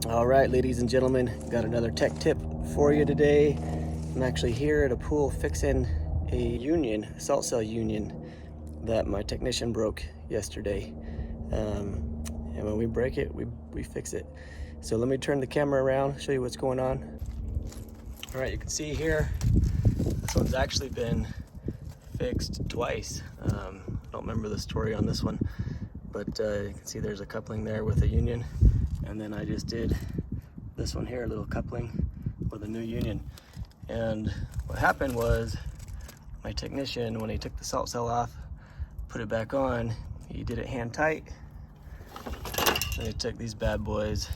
All right, ladies and gentlemen, got another tech tip for you today. I'm actually here at a pool fixing a salt cell union that my technician broke yesterday. And when we break it, we fix it. So let me turn the camera around, show you what's going on. All right, you can see here, this one's actually been fixed twice. I don't remember the story on this one, but you can see there's a coupling there with a union. And then I just did this one here, a little coupling with a new union. And what happened was my technician, when he took the salt cell off, put it back on, he did it hand tight. Then he took these bad boys,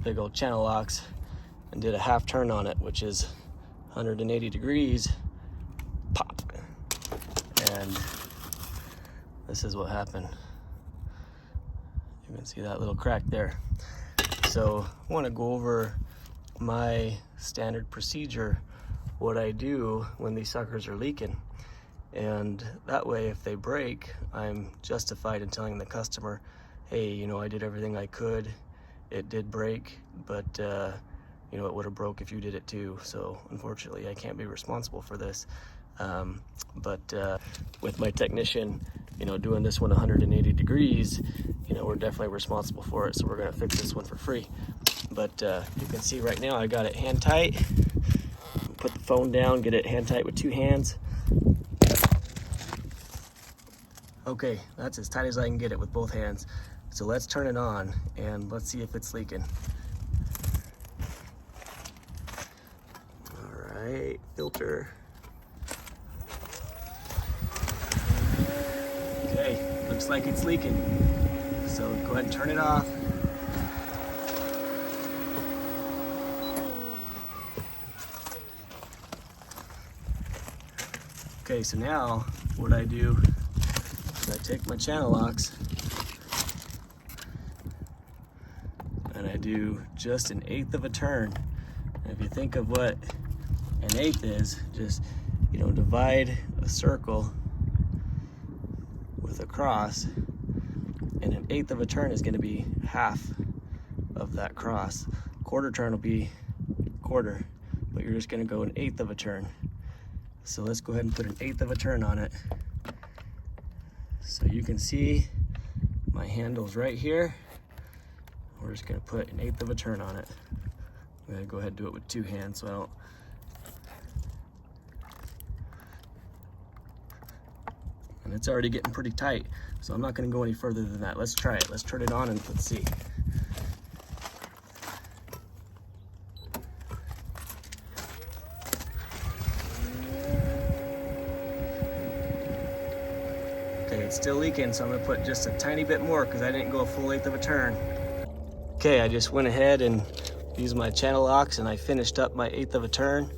big old channel locks, and did a half turn on it, which is 180 degrees, pop. And this is what happened. You can see that little crack there. So I want to go over my standard procedure, what I do when these suckers are leaking. And that way, if they break, I'm justified in telling the customer, hey, you know, I did everything I could. It did break, but you know, it would have broke if you did it too. So unfortunately, I can't be responsible for this. But with my technician, you know, doing this one 180 degrees, you know, we're definitely responsible for it. So we're gonna fix this one for free. But you can see right now I got it hand tight. Put the phone down, get it hand tight with two hands. Okay, that's as tight as I can get it with both hands. So let's turn it on and let's see if it's leaking. All right, filter. Okay, looks like it's leaking. So go ahead and turn it off. Okay, so now what I do is I take my channel locks and I do just 1/8 of a turn. And if you think of what 1/8 is, just, you know, divide a circle with a cross, and 1/8 of a turn is going to be half of that cross. Quarter turn will be quarter, but you're just going to go 1/8 of a turn. So let's go ahead and put 1/8 of a turn on it. So you can see my handle's right here. We're just going to put 1/8 of a turn on it. I'm going to go ahead and do it with two hands so I don't. And it's already getting pretty tight, so I'm not going to go any further than that. Let's try it. Let's turn it on and let's see. Okay, it's still leaking, so I'm going to put just a tiny bit more because I didn't go a full 1/8 of a turn. Okay, I just went ahead and used my channel locks and I finished up my 1/8 of a turn.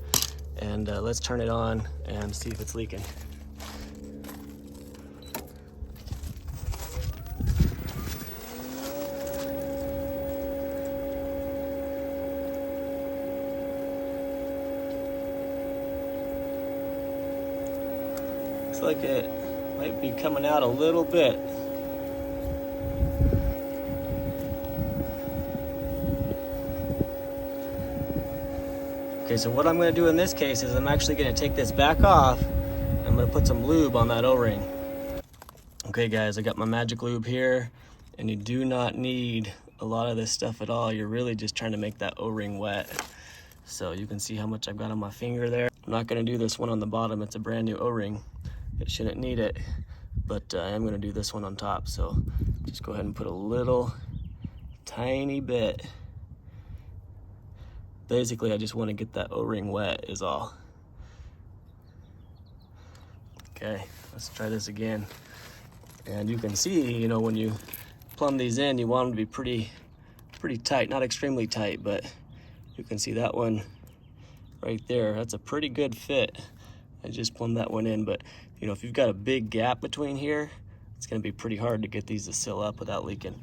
And let's turn it on and see if it's leaking. Looks like it might be coming out a little bit. Okay, so what I'm going to do in this case is I'm actually going to take this back off and I'm going to put some lube on that O-ring. Okay guys, I got my magic lube here, and you do not need a lot of this stuff at all. You're really just trying to make that O-ring wet. So you can see how much I've got on my finger there. I'm not going to do this one on the bottom. It's a brand new O-ring. It shouldn't need it, but I am going to do this one on top. So just go ahead and put a little tiny bit. Basically, I just want to get that O-ring wet is all. Okay, let's try this again. And you can see, you know, when you plumb these in, you want them to be pretty tight, not extremely tight, but you can see that one right there. That's a pretty good fit. I just plumbed that one in, but you know, if you've got a big gap between here, it's going to be pretty hard to get these to seal up without leaking.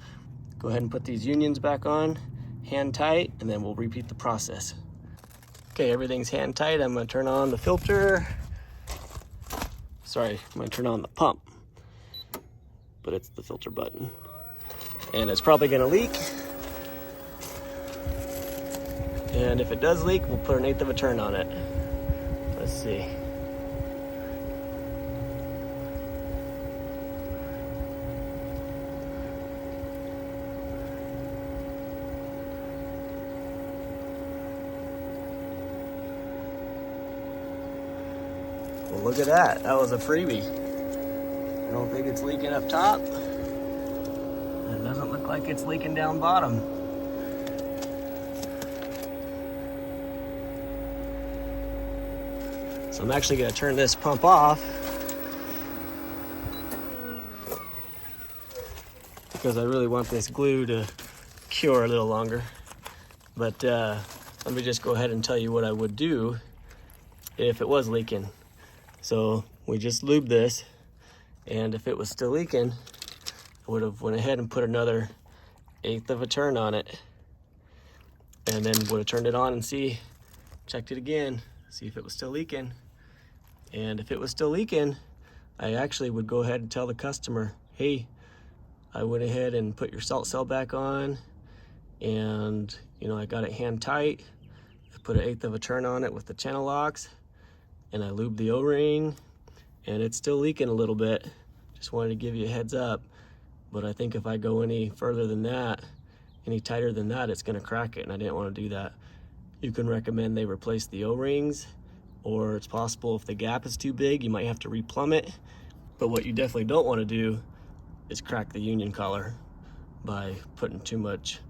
Go ahead and put these unions back on, hand tight, and then we'll repeat the process. Okay, everything's hand tight. I'm going to turn on the filter. Sorry, I'm going to turn on the pump, but it's the filter button. And it's probably going to leak. And if it does leak, we'll put 1/8 of a turn on it. Let's see. Well, look at that. That was a freebie. I don't think it's leaking up top. It doesn't look like it's leaking down bottom. So I'm actually going to turn this pump off because I really want this glue to cure a little longer. But let me just go ahead and tell you what I would do if it was leaking. So we just lubed this, and if it was still leaking, I would have went ahead and put another 1/8 of a turn on it, and then would have turned it on and checked it again, see if it was still leaking. And if it was still leaking, I actually would go ahead and tell the customer, hey, I went ahead and put your salt cell back on, and I got it hand tight. I put 1/8 of a turn on it with the channel locks, and I lubed the O-ring, and it's still leaking a little bit. Just wanted to give you a heads up. But I think if I go any further than that, any tighter than that, it's gonna crack it, and I didn't want to do that. You can recommend they replace the O-rings, or it's possible if the gap is too big, you might have to replumb it. But what you definitely don't want to do is crack the union collar by putting too much,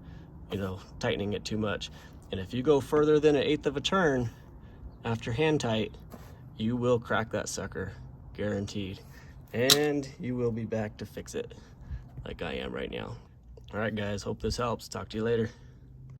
tightening it too much. And if you go further than 1/8 of a turn after hand tight, you will crack that sucker, guaranteed. And you will be back to fix it like I am right now. All right, guys, hope this helps. Talk to you later.